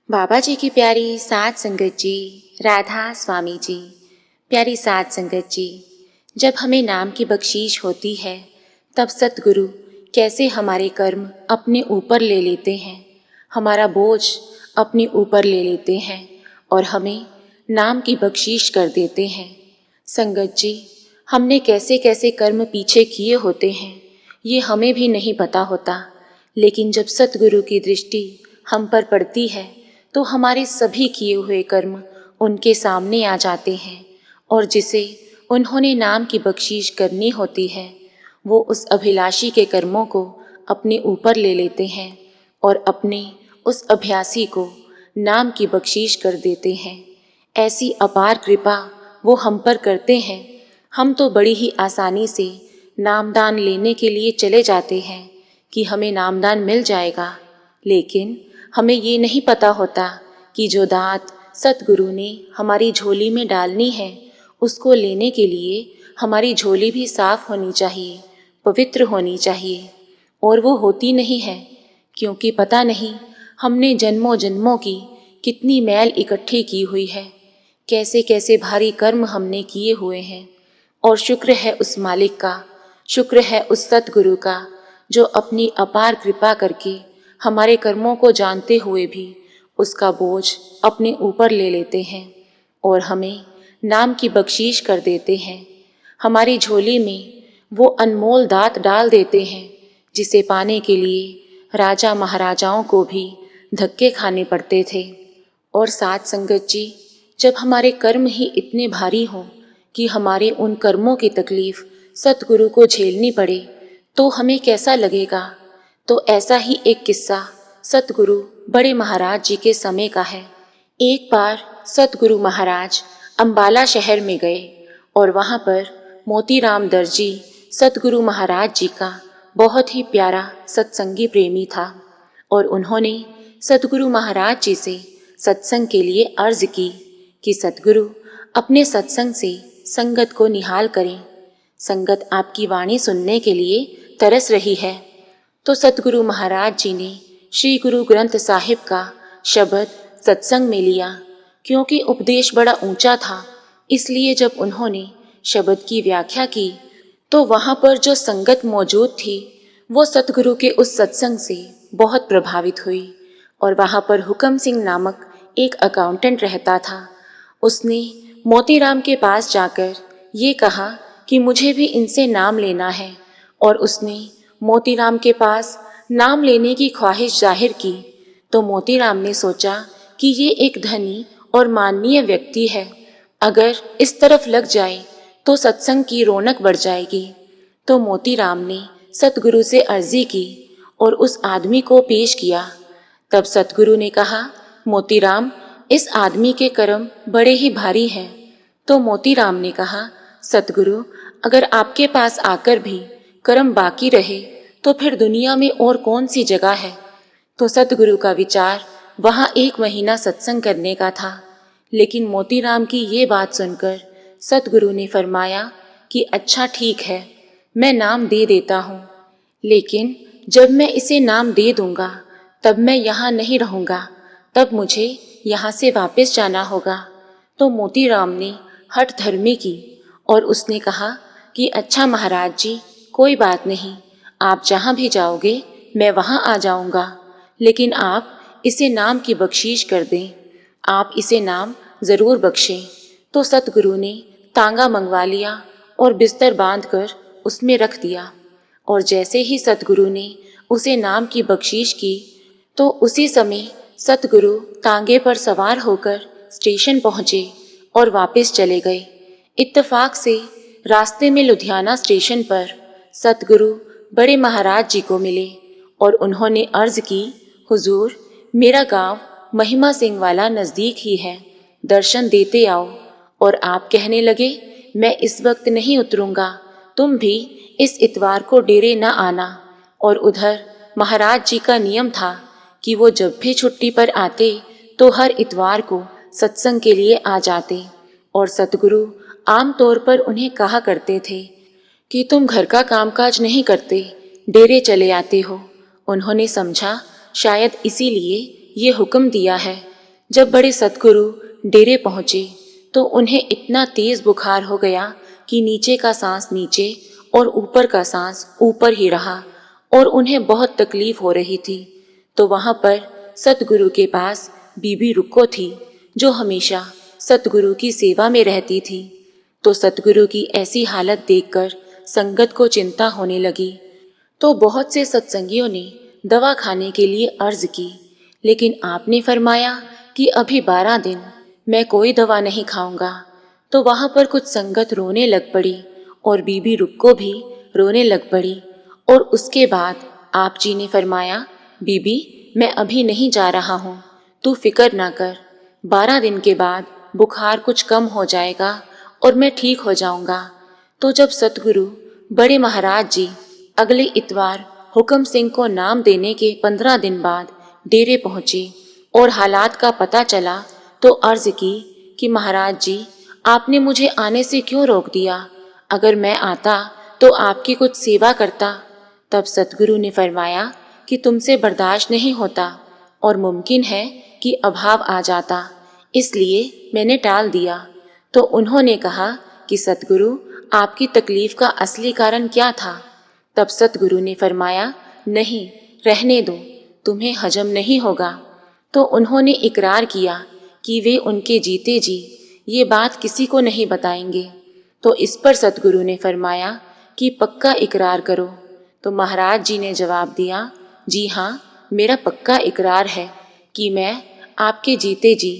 बाबा जी की प्यारी साध संगत जी, राधा स्वामी जी। प्यारी साध संगत जी, जब हमें नाम की बख्शीश होती है तब सतगुरु कैसे हमारे कर्म अपने ऊपर ले लेते हैं, हमारा बोझ अपने ऊपर ले लेते हैं और हमें नाम की बख्शीश कर देते हैं। संगत जी, हमने कैसे कैसे कर्म पीछे किए होते हैं ये हमें भी नहीं पता होता, लेकिन जब सतगुरु की दृष्टि हम पर पड़ती है तो हमारे सभी किए हुए कर्म उनके सामने आ जाते हैं और जिसे उन्होंने नाम की बख्शीश करनी होती है वो उस अभिलाषी के कर्मों को अपने ऊपर ले लेते हैं और अपने उस अभ्यासी को नाम की बख्शीश कर देते हैं। ऐसी अपार कृपा वो हम पर करते हैं। हम तो बड़ी ही आसानी से नामदान लेने के लिए चले जाते हैं कि हमें नामदान मिल जाएगा, लेकिन हमें ये नहीं पता होता कि जो दात सतगुरु ने हमारी झोली में डालनी है उसको लेने के लिए हमारी झोली भी साफ होनी चाहिए, पवित्र होनी चाहिए, और वो होती नहीं है क्योंकि पता नहीं हमने जन्मों जन्मों की कितनी मैल इकट्ठी की हुई है, कैसे कैसे भारी कर्म हमने किए हुए हैं। और शुक्र है उस मालिक का, शुक्र है उस सतगुरु का जो अपनी अपार कृपा करके हमारे कर्मों को जानते हुए भी उसका बोझ अपने ऊपर ले लेते हैं और हमें नाम की बख्शीश कर देते हैं। हमारी झोली में वो अनमोल दात डाल देते हैं जिसे पाने के लिए राजा महाराजाओं को भी धक्के खाने पड़ते थे। और साथ संगत जी, जब हमारे कर्म ही इतने भारी हों कि हमारे उन कर्मों की तकलीफ सतगुरु को झेलनी पड़े तो हमें कैसा लगेगा। तो ऐसा ही एक किस्सा सतगुरु बड़े महाराज जी के समय का है। एक बार सतगुरु महाराज अंबाला शहर में गए और वहाँ पर मोतीराम दर्जी सतगुरु महाराज जी का बहुत ही प्यारा सत्संगी प्रेमी था और उन्होंने सतगुरु महाराज जी से सत्संग के लिए अर्ज की कि सतगुरु अपने सत्संग से संगत को निहाल करें, संगत आपकी वाणी सुनने के लिए तरस रही है। तो सतगुरु महाराज जी ने श्री गुरु ग्रंथ साहिब का शब्द सत्संग में लिया। क्योंकि उपदेश बड़ा ऊंचा था, इसलिए जब उन्होंने शब्द की व्याख्या की तो वहाँ पर जो संगत मौजूद थी वो सतगुरु के उस सत्संग से बहुत प्रभावित हुई। और वहाँ पर हुक्म सिंह नामक एक अकाउंटेंट रहता था। उसने मोतीराम के पास जाकर ये कहा कि मुझे भी इनसे नाम लेना है, और उसने मोतीराम के पास नाम लेने की ख्वाहिश जाहिर की। तो मोतीराम ने सोचा कि ये एक धनी और माननीय व्यक्ति है, अगर इस तरफ लग जाए तो सत्संग की रौनक बढ़ जाएगी। तो मोतीराम ने सतगुरु से अर्जी की और उस आदमी को पेश किया। तब सतगुरु ने कहा, मोतीराम, इस आदमी के कर्म बड़े ही भारी हैं। तो मोतीराम ने कहा, सतगुरु, अगर आपके पास आकर भी कर्म बाकी रहे तो फिर दुनिया में और कौन सी जगह है। तो सतगुरु का विचार वहाँ 1 महीना सत्संग करने का था, लेकिन मोतीराम की ये बात सुनकर सतगुरु ने फरमाया कि अच्छा ठीक है, मैं नाम दे देता हूँ, लेकिन जब मैं इसे नाम दे दूंगा तब मैं यहाँ नहीं रहूँगा, तब मुझे यहाँ से वापस जाना होगा। तो मोतीराम ने हठ धर्मी की और उसने कहा कि अच्छा महाराज जी, कोई बात नहीं, आप जहाँ भी जाओगे मैं वहाँ आ जाऊँगा, लेकिन आप इसे नाम की बख्शीश कर दें, आप इसे नाम ज़रूर बख्शें। तो सतगुरु ने तांगा मंगवा लिया और बिस्तर बांधकर उसमें रख दिया। और जैसे ही सतगुरु ने उसे नाम की बख्शीश की तो उसी समय सतगुरु तांगे पर सवार होकर स्टेशन पहुँचे और वापस चले गए। इत्तेफाक से रास्ते में लुधियाना स्टेशन पर सतगुरु बड़े महाराज जी को मिले और उन्होंने अर्ज की, हुजूर, मेरा गांव महिमा सिंह वाला नज़दीक ही है, दर्शन देते आओ। और आप कहने लगे, मैं इस वक्त नहीं उतरूंगा, तुम भी इस इतवार को डेरे न आना। और उधर महाराज जी का नियम था कि वो जब भी छुट्टी पर आते तो हर इतवार को सत्संग के लिए आ जाते। और सतगुरु आम तौर पर उन्हें कहा करते थे कि तुम घर का कामकाज नहीं करते, डेरे चले आते हो। उन्होंने समझा शायद इसीलिए ये हुक्म दिया है। जब बड़े सतगुरु डेरे पहुँचे तो उन्हें इतना तेज बुखार हो गया कि नीचे का सांस नीचे और ऊपर का सांस ऊपर ही रहा और उन्हें बहुत तकलीफ हो रही थी। तो वहाँ पर सतगुरु के पास बीबी रुक्को थी, जो हमेशा सतगुरु की सेवा में रहती थी। तो सतगुरु की ऐसी हालत देखकर संगत को चिंता होने लगी। तो बहुत से सत्संगियों ने दवा खाने के लिए अर्ज की, लेकिन आपने फरमाया कि अभी 12 दिन मैं कोई दवा नहीं खाऊंगा। तो वहाँ पर कुछ संगत रोने लग पड़ी और बीबी रुक्को भी रोने लग पड़ी। और उसके बाद आप जी ने फरमाया, बीबी मैं अभी नहीं जा रहा हूँ, तू फिक्र ना कर, 12 दिन के बाद बुखार कुछ कम हो जाएगा और मैं ठीक हो जाऊंगा। तो जब सतगुरु बड़े महाराज जी अगले इतवार हुक्म सिंह को नाम देने के 15 दिन बाद डेरे पहुँचे और हालात का पता चला तो अर्ज की कि महाराज जी आपने मुझे आने से क्यों रोक दिया, अगर मैं आता तो आपकी कुछ सेवा करता। तब सतगुरु ने फरमाया कि तुमसे बर्दाश्त नहीं होता और मुमकिन है कि अभाव आ जाता, इसलिए मैंने टाल दिया। तो उन्होंने कहा कि सतगुरु आपकी तकलीफ का असली कारण क्या था। तब सतगुरु ने फरमाया, नहीं रहने दो, तुम्हें हजम नहीं होगा। तो उन्होंने इकरार किया कि वे उनके जीते जी ये बात किसी को नहीं बताएंगे। तो इस पर सतगुरु ने फरमाया कि पक्का इकरार करो। तो महाराज जी ने जवाब दिया, जी हाँ मेरा पक्का इकरार है कि मैं आपके जीते जी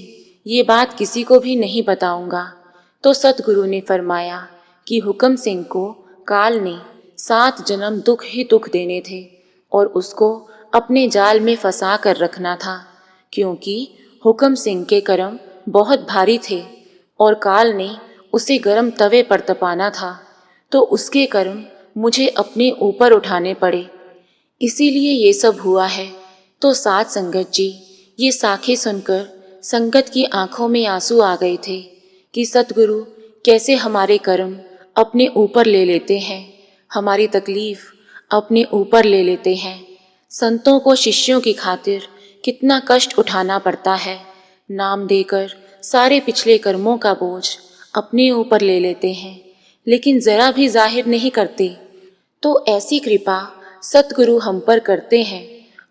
ये बात किसी को भी नहीं बताऊंगा। तो सतगुरु ने फरमाया कि हुक्म सिंह को काल ने 7 जन्म दुख ही दुख देने थे और उसको अपने जाल में फंसा कर रखना था, क्योंकि हुक्म सिंह के कर्म बहुत भारी थे और काल ने उसे गर्म तवे पर तपाना था। तो उसके कर्म मुझे अपने ऊपर उठाने पड़े, इसीलिए ये सब हुआ है। तो साथ संगत जी ये साखे सुनकर संगत की आंखों में आंसू आ गए थे कि सतगुरु कैसे हमारे कर्म अपने ऊपर ले लेते हैं, हमारी तकलीफ अपने ऊपर ले लेते हैं। संतों को शिष्यों की खातिर कितना कष्ट उठाना पड़ता है, नाम देकर सारे पिछले कर्मों का बोझ अपने ऊपर ले लेते हैं, लेकिन जरा भी जाहिर नहीं करते। तो ऐसी कृपा सतगुरु हम पर करते हैं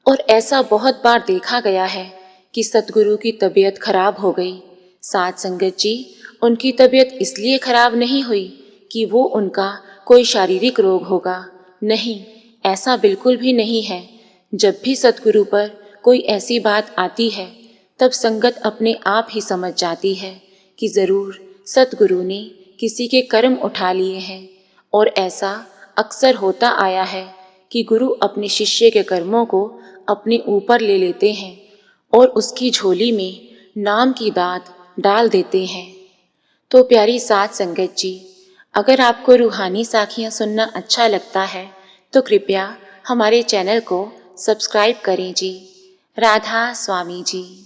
और ऐसा बहुत बार देखा गया है कि सतगुरु की तबीयत खराब हो गई। साथ संगत जी उनकी तबीयत इसलिए खराब नहीं हुई कि वो उनका कोई शारीरिक रोग होगा, नहीं, ऐसा बिल्कुल भी नहीं है। जब भी सतगुरु पर कोई ऐसी बात आती है तब संगत अपने आप ही समझ जाती है कि ज़रूर सतगुरु ने किसी के कर्म उठा लिए हैं। और ऐसा अक्सर होता आया है कि गुरु अपने शिष्य के कर्मों को अपने ऊपर ले लेते हैं और उसकी झोली में नाम की दात डाल देते हैं। तो प्यारी साथ संगत जी, अगर आपको रूहानी साखियाँ सुनना अच्छा लगता है तो कृपया हमारे चैनल को सब्सक्राइब करें जी। राधा स्वामी जी।